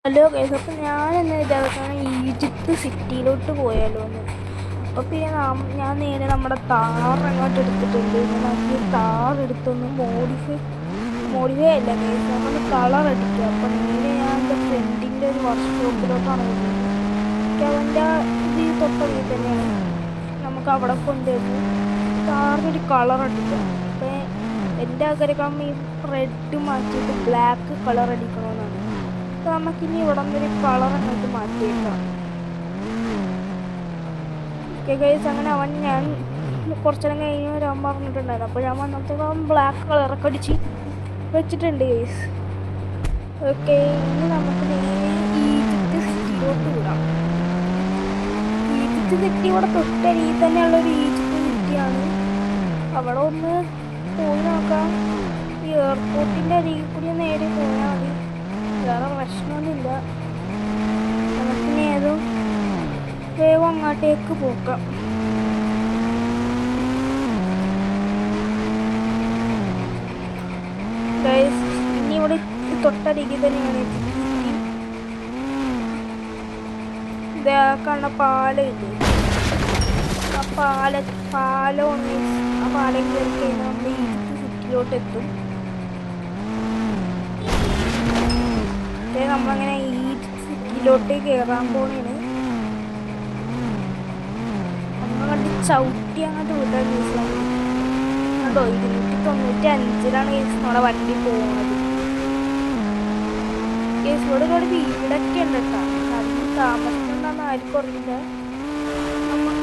Hello guys, അപ്പം ഞാനെന്ന് വിചാരിച്ചാണ് ഈജിപ്ത് സിറ്റിയിലോട്ട് പോയാലോ എന്ന്. അപ്പോൾ പിന്നെ ഞാൻ നേരെ നമ്മുടെ താർ അങ്ങോട്ട് എടുത്തിട്ടുണ്ട്. നമുക്ക് താർ എടുത്തൊന്ന് മോഡിഫൈ അല്ല ഗൈസ്, നമ്മൾ കളർ അടിക്കുക. അപ്പം നേരെ ഞാൻ എൻ്റെ ഫ്രണ്ടിൻ്റെ ഒരു വർക്ക്ഷോപ്പിലോട്ടാണ് പോകുന്നത്. എനിക്ക് അവൻ്റെ ഇത് തൊട്ടതിൽ തന്നെയാണ്. നമുക്ക് അവിടെ കൊണ്ടുവന്ന് താറിനൊരു കളർ അടിക്കാം. അപ്പം എൻ്റെ ആഗ്രഹം ഈ റെഡ് മാറ്റിയിട്ട് ബ്ലാക്ക് കളർ അടിക്കണമെന്നാണ്. നമുക്കിനി ഇവിടെ നിന്നൊരു കളർ അങ്ങോട്ട് മാറ്റിയേക്കാം. ഓക്കെ ഗൈസ്, അങ്ങനെ ഞാൻ കുറച്ചേരം കഴിഞ്ഞ് വരാൻ പറഞ്ഞിട്ടുണ്ടായിരുന്നു. അപ്പോൾ ഞാൻ വന്നപ്പോഴത്തേക്കും അവൻ ബ്ലാക്ക് കളറൊക്കെ അടിച്ച് വെച്ചിട്ടുണ്ട് ഗൈസ്. ഓക്കെ, ഇനി നമുക്ക് ഈജിപ്ത് സിറ്റിയിലോട്ട് വിടാം. ഈജിപ്ത് സിറ്റി ഇവിടെ തൊട്ടരികിൽ തന്നെയുള്ളൊരു ഈജിപ്ത് സിറ്റിയാണ്. അവിടെ ഒന്ന് പോയി നോക്കാം. ഈ എയർപോർട്ടിൻ്റെ അരികിൽ കൂടി നേരെ പോയാൽ മതി, വേറെ പ്രശ്നമൊന്നുമില്ല. നമുക്കിനി ഏതോ വേഗം അങ്ങോട്ടേക്ക് പോക്കാം. ഇനി ഇവിടെ തൊട്ടരികിൽ തന്നെയാണ് കാണുന്ന പാലം ഇല്ലേ, ആ പാലം കയറി കഴിഞ്ഞാൽ നമ്മൾ ഈജിപ്ത് സിറ്റിയിലോട്ട് എത്തും. നമ്മളങ്ങനെ ഈജിപ്ത് സിറ്റിയിലോട്ട് കയറാൻ പോണേണ്. നമ്മൾ കണ്ട് ചവിട്ടി അങ്ങോട്ട് വിട്ടാൽ കേട്ടോ. 295-ലാണ് കേസ് നമ്മുടെ വണ്ടി പോകുന്നത്. കേസ് ഇവിടെ ഒരുപാട് വീടൊക്കെ ഉണ്ട് കേട്ടോ. അതിന് താമസിക്കുന്നുണ്ടെന്ന് ആർക്കും അറിയില്ല. നമുക്ക്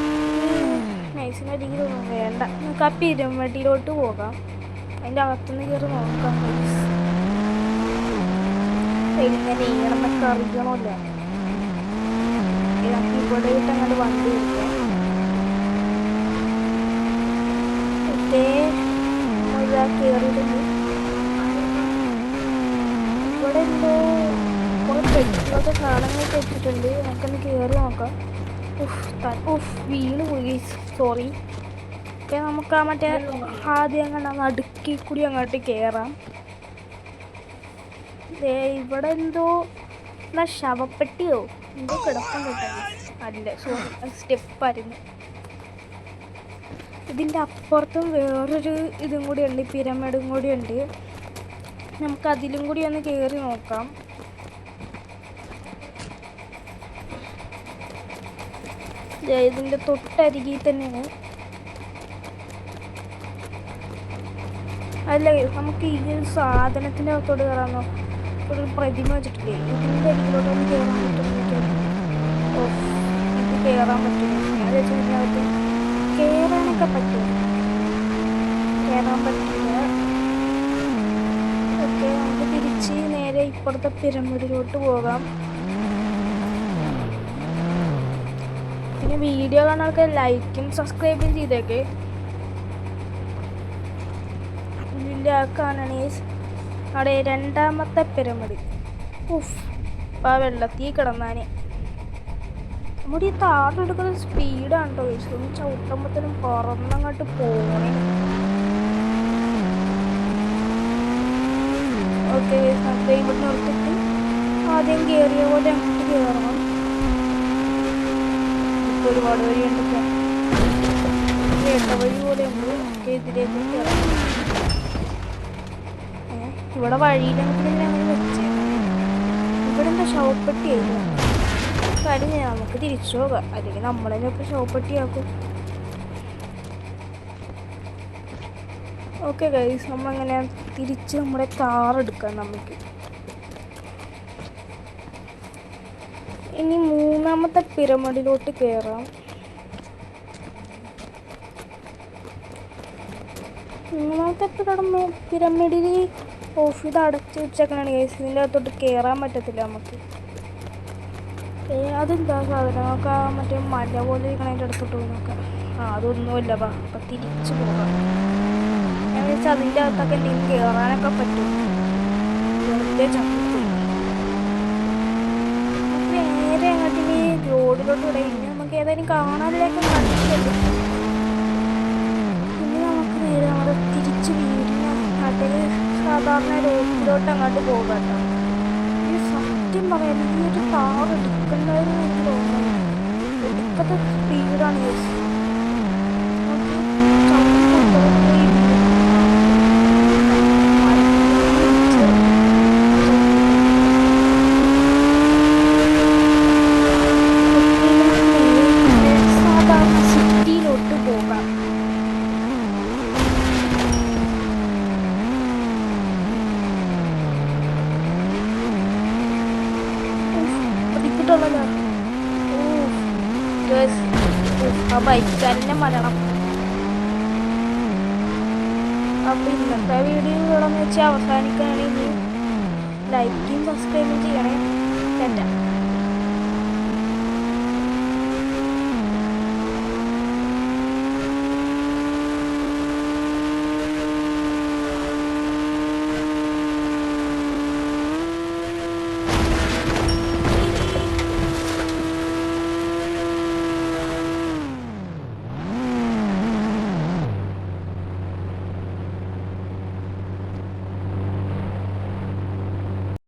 നൈസിനരികിൽ വേണ്ട, നമുക്ക് ആ പിരമിഡിലോട്ട് പോകാം. അതിൻ്റെ അകത്തുനിന്ന് കയറി നോക്കാം. എങ്ങനെ ചെയ്യണമെന്നൊക്കെ അറിയണമല്ല. നമുക്ക് ഇവിടെ ഇട്ട് അങ്ങോട്ട് വണ്ടി എടുക്കാം. കയറിയിട്ടുണ്ട്. ഇവിടെ എന്തോ കുറേ പെട്ടികളൊക്കെ സാധനങ്ങളൊക്കെ വെച്ചിട്ടുണ്ട്. നമുക്കൊന്ന് കയറി നോക്കാം. വീണ് പോയി, സോറി. ഓക്കെ, നമുക്ക് ആ മറ്റേ ആദ്യം അങ്ങോട്ട് നടുക്കി കൂടി അങ്ങോട്ട് കയറാം. ഇവിടെ എന്തോ ശവപ്പെട്ടിയോ എന്തോ കിടപ്പുണ്ട് കേട്ടോ. അല്ല, സോറി, സ്റ്റെപ്പായിരുന്നു. ഇതിൻ്റെ അപ്പുറത്തും വേറൊരു ഇതും കൂടി ഉണ്ട്, പിരമിഡും കൂടി ഉണ്ട്. നമുക്ക് അതിലും കൂടി ഒന്ന് കയറി നോക്കാം. ഇതിൻ്റെ തൊട്ടരികിൽ തന്നെയാണ്. അല്ല, നമുക്ക് ഈ ഒരു സാധനത്തിൻ്റെ അകത്തോട്ട് കയറാൻ നോക്കാം. ഒരു പ്രതിമ വെച്ചിട്ടില്ലേ, ഇതിൻ്റെ അരികിലോട്ടൊന്നും കയറാൻ പറ്റുന്നില്ല. ഇത് കയറാൻ പറ്റില്ല. ഞാൻ വെച്ചിട്ട് കയറാനൊക്കെ പറ്റും, കയറാൻ പറ്റില്ല. ഓക്കെ, നമുക്ക് തിരിച്ച് നേരെ ഇപ്പുറത്തെ പിരമിഡിലോട്ട് പോകാം. പിന്നെ വീഡിയോ കാണാനൊക്കെ ലൈക്കും സബ്സ്ക്രൈബും ചെയ്തേക്കെ. കാണണേസ് അവിടെ രണ്ടാമത്തെ പിരമിഡ്. അപ്പം ആ വെള്ളത്തിൽ കിടന്നാന് നമ്മുടെ ഈ താഴെടുക്കുന്ന സ്പീഡാണ് കേട്ടോ. ഒന്ന് ചവിട്ടുമ്പോഴത്തേനും പറന്നങ്ങോട്ട് പോകണേ. ഓക്കെ, നമുക്ക് ഇവിടെ നിർത്തിട്ട് ആദ്യം കയറിയ പോലെ അങ്ങോട്ട് കയറണം. ഇപ്പോൾ ഒരുപാട് വഴിയുണ്ട്, വഴി പോലെ ഉണ്ട്. ഇതിലേക്ക് കയറണം. ഇവിടെ വഴിയിലങ്ങനെ അങ്ങനെ വെച്ചേ. ഇവിടെ എന്താ ശവപ്പെട്ടിയായില്ല കാര്യം. നമുക്ക് തിരിച്ചു പോകാം, അല്ലെങ്കിൽ നമ്മളതിനെ ഇപ്പോൾ ശവപ്പെട്ടിയാക്കും. ഓക്കെ ഗൈസ്, നമ്മളങ്ങനെ തിരിച്ച് നമ്മുടെ കാറെടുക്കാം. നമുക്ക് ഇനി മൂന്നാമത്തെ പിരമിഡിലോട്ട് കയറാം. മൂന്നാമത്തെ പിരമിഡിൽ ഇത് അടച്ചു വെച്ചേക്കണാണ് ഗൈസ്. ഇതിൻ്റെ അകത്തോട്ട് കയറാൻ പറ്റത്തില്ല നമുക്ക്. അതെന്താ സാധനം? നമുക്ക് ആ മറ്റേ മല പോലെ ഇരിക്കണതിൻ്റെ അടുത്തോട്ട് പോയി നോക്കാം. അതൊന്നുമില്ല. അപ്പം തിരിച്ചു പോകാം. ഞാൻ വെച്ചാൽ അതിൻ്റെ അകത്തൊക്കെ എന്തെങ്കിലും കയറാനൊക്കെ പറ്റും. വെറുതെ ചവിട്ടി നേരെ അങ്ങോട്ട് റോഡിലോട്ട് വിടാം. ഇനി നമുക്ക് ഏതായാലും കാണാനിലേക്ക് കണ്ടിട്ടുണ്ട്. ഇനി നമുക്ക് നേരെ നമ്മുടെ തിരിച്ച് വീടിന് നാട്ടിൽ സാധാരണ റോഡിലോട്ട് അങ്ങോട്ട് പോകാം കേട്ടോ. സത്യം പറയാം ഈ ഒരു താർ എടുക്കണ്ടായിരുന്നു എനിക്ക് തോന്നുന്നു. എടുക്കത്തെ സ്പീഡാണ് യെസ്. ഓക്കെ ചവിട്ടി കൊടുത്തതൊക്കെ സാധാരണ സിറ്റിയിലോട്ട് പോകാം. കിട്ടുള്ളല്ലോ. ആ ബൈക്കാരൻ്റെ മരണം. അപ്പോൾ ഇന്നത്തെ വീഡിയോ ഇവിടെ വെച്ച് അവസാനിക്കുകയാണെങ്കിൽ ലൈക്കും സബ്സ്ക്രൈബും ചെയ്യണേ.